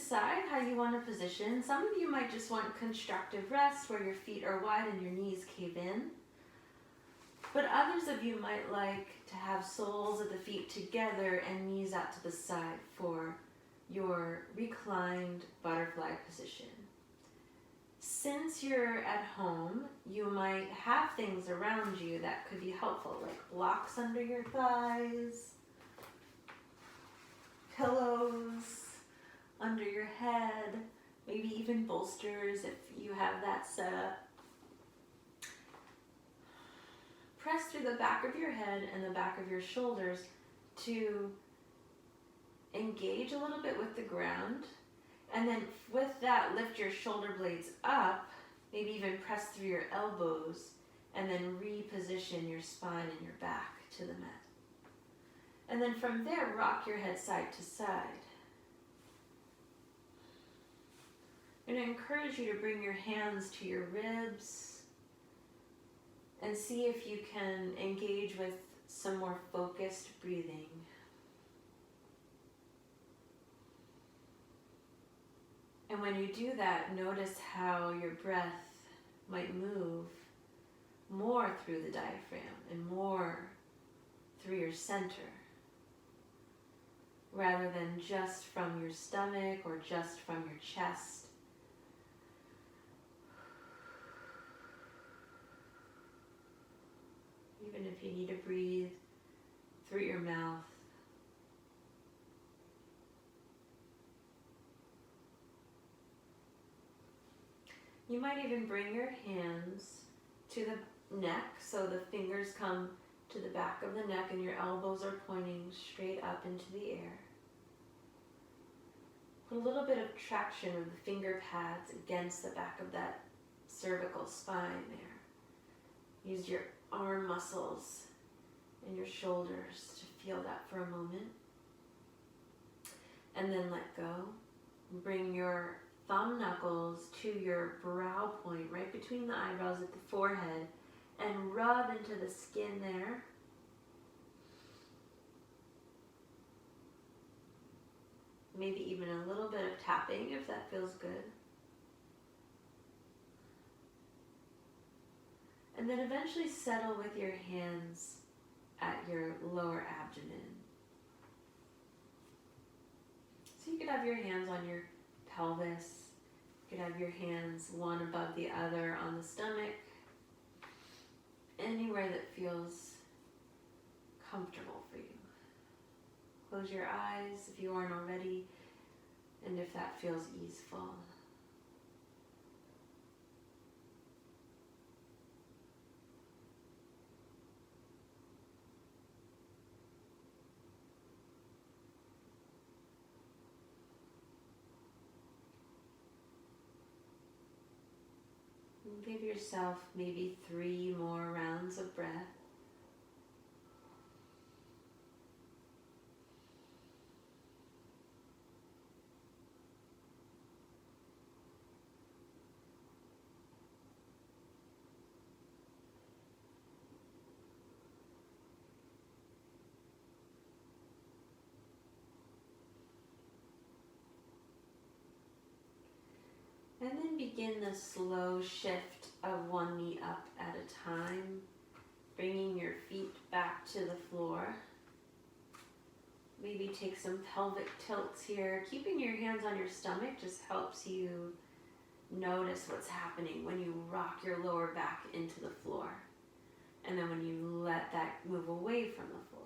decide how you want to position. Some of you might just want constructive rest where your feet are wide and your knees cave in. But others of you might like to have soles of the feet together and knees out to the side for your reclined butterfly position. Since you're at home, you might have things around you that could be helpful, like blocks under your thighs, pillows under your head, maybe even bolsters if you have that set up. Press through the back of your head and the back of your shoulders to engage a little bit with the ground. And then with that, lift your shoulder blades up, maybe even press through your elbows, and then reposition your spine and your back to the mat. And then from there, rock your head side to side. I'm going to encourage you to bring your hands to your ribs and see if you can engage with some more focused breathing. And when you do that, notice how your breath might move more through the diaphragm and more through your center, rather than just from your stomach or just from your chest. Even if you need to breathe through your mouth. You might even bring your hands to the neck, so the fingers come to the back of the neck and your elbows are pointing straight up into the air. Put a little bit of traction of the finger pads against the back of that cervical spine there. Use your arm muscles and your shoulders to feel that for a moment. And then let go. Bring your thumb knuckles to your brow point, right between the eyebrows at the forehead, and rub into the skin there. Maybe even a little bit of tapping if that feels good. And then eventually settle with your hands at your lower abdomen. So you could have your hands on your pelvis. You could have your hands one above the other on the stomach. Anywhere that feels comfortable for you. Close your eyes if you aren't already, and if that feels easeful. Give yourself maybe 3 more rounds of breath. And then begin the slow shift of one knee up at a time, bringing your feet back to the floor. Maybe take some pelvic tilts here. Keeping your hands on your stomach just helps you notice what's happening when you rock your lower back into the floor. And then when you let that move away from the floor.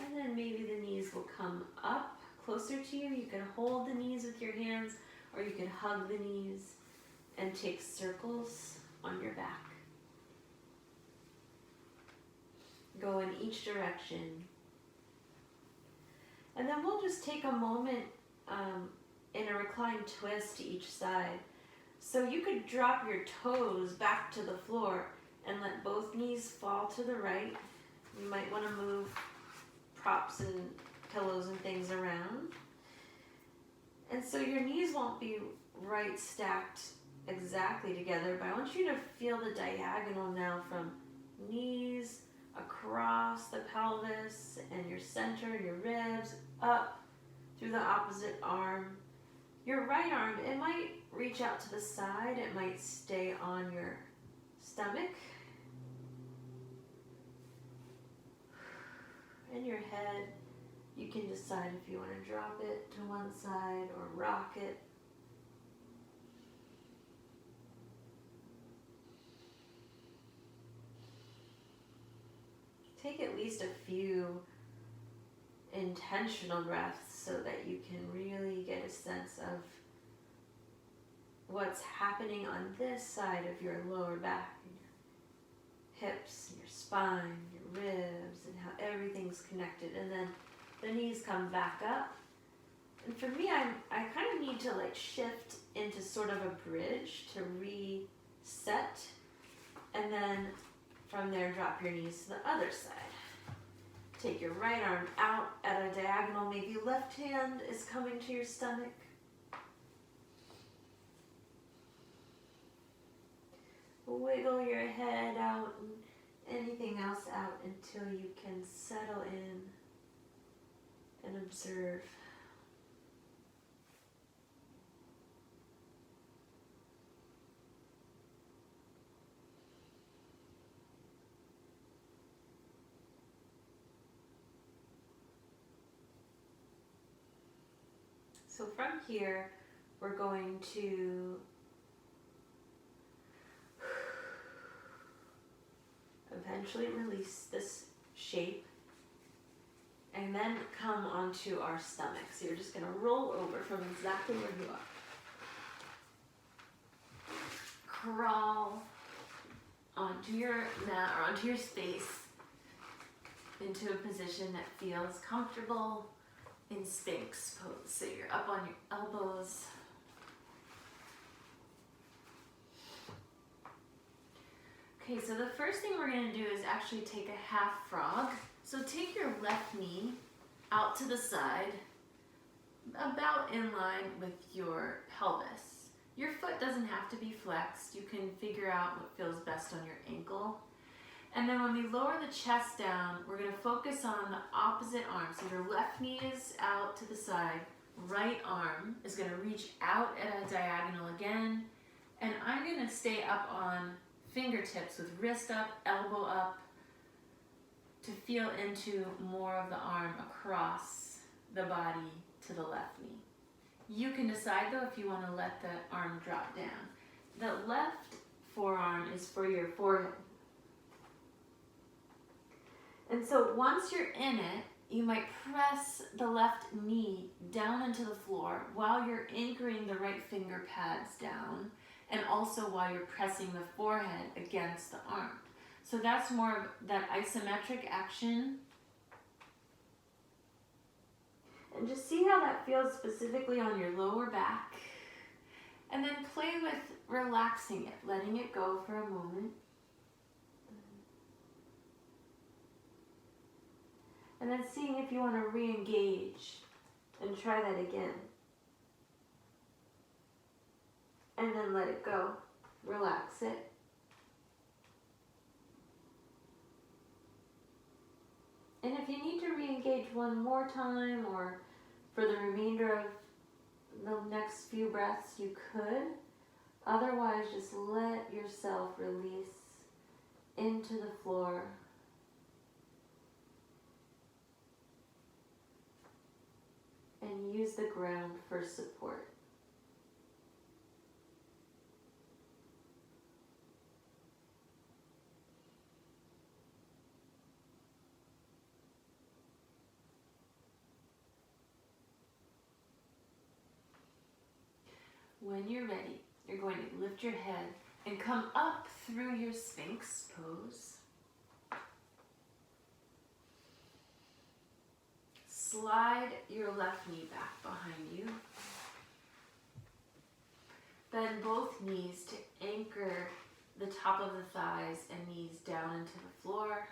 And then maybe the knees will come up closer to you. You can hold the knees with your hands, or you can hug the knees and take circles on your back. Go in each direction. And then we'll just take a moment in a reclined twist to each side. So you could drop your toes back to the floor and let both knees fall to the right. You might want to move props and pillows and things around. And so your knees won't be right stacked exactly together, but I want you to feel the diagonal now from knees across the pelvis and your center, your ribs, up through the opposite arm. Your right arm, it might reach out to the side, it might stay on your stomach. And your head, you can decide if you want to drop it to one side or rock it. Take at least a few intentional breaths so that you can really get a sense of what's happening on this side of your lower back, and your hips, and your spine, your ribs, and how everything's connected. And then the knees come back up. And for me, I kind of need to like shift into sort of a bridge to reset. And then from there, drop your knees to the other side. Take your right arm out at a diagonal. Maybe left hand is coming to your stomach. Wiggle your head out and anything else out until you can settle in and observe. So from here, we're going to eventually release this shape and then come onto our stomach. So you're just going to roll over from exactly where you are. Crawl onto your mat or onto your space into a position that feels comfortable in Sphinx pose. So you're up on your elbows. Okay, so the first thing we're going to do is actually take a half frog. So take your left knee out to the side, about in line with your pelvis. Your foot doesn't have to be flexed. You can figure out what feels best on your ankle. And then when we lower the chest down, we're going to focus on the opposite arm. So your left knee is out to the side, right arm is going to reach out at a diagonal again, and I'm going to stay up on fingertips with wrist up, elbow up, to feel into more of the arm across the body to the left knee. You can decide though if you want to let the arm drop down. The left forearm is for your forehead. And so once you're in it, you might press the left knee down into the floor while you're anchoring the right finger pads down, and also while you're pressing the forehead against the arm. So that's more of that isometric action. And just see how that feels specifically on your lower back. And then play with relaxing it, letting it go for a moment. And then seeing if you want to re-engage and try that again. And then let it go. Relax it. And if you need to re-engage one more time or for the remainder of the next few breaths, you could. Otherwise, just let yourself release into the floor. And use the ground for support. When you're ready, you're going to lift your head and come up through your Sphinx pose. Slide your left knee back behind you. Bend both knees to anchor the top of the thighs and knees down into the floor.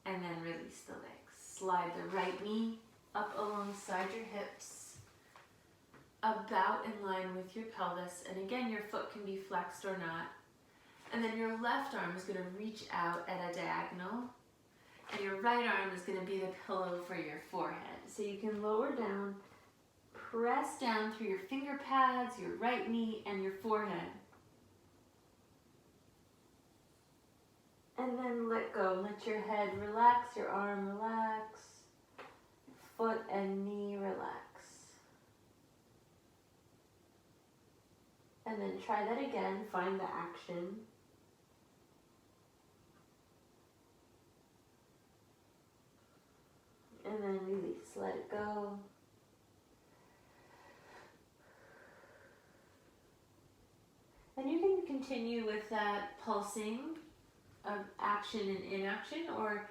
And then release the legs. Slide the right knee up alongside your hips, about in line with your pelvis. And again, your foot can be flexed or not. And then your left arm is going to reach out at a diagonal. And your right arm is going to be the pillow for your forehead. So you can lower down, press down through your finger pads, your right knee, and your forehead. And then let go. Let your head relax, your arm relax, foot and knee relax. And then try that again. Find the action. And then release. Let it go. And you can continue with that pulsing of action and inaction, or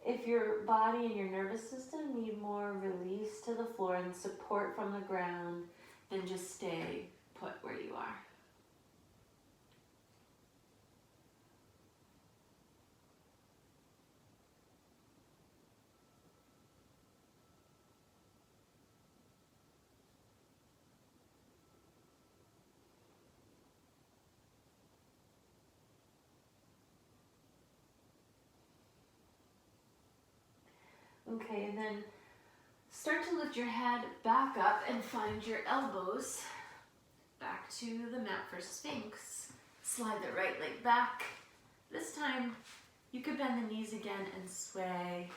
if your body and your nervous system need more release to the floor and support from the ground, then just stay put where you are. Okay, and then start to lift your head back up and find your elbows back to the mat for Sphinx. Slide the right leg back. This time you could bend the knees again and sway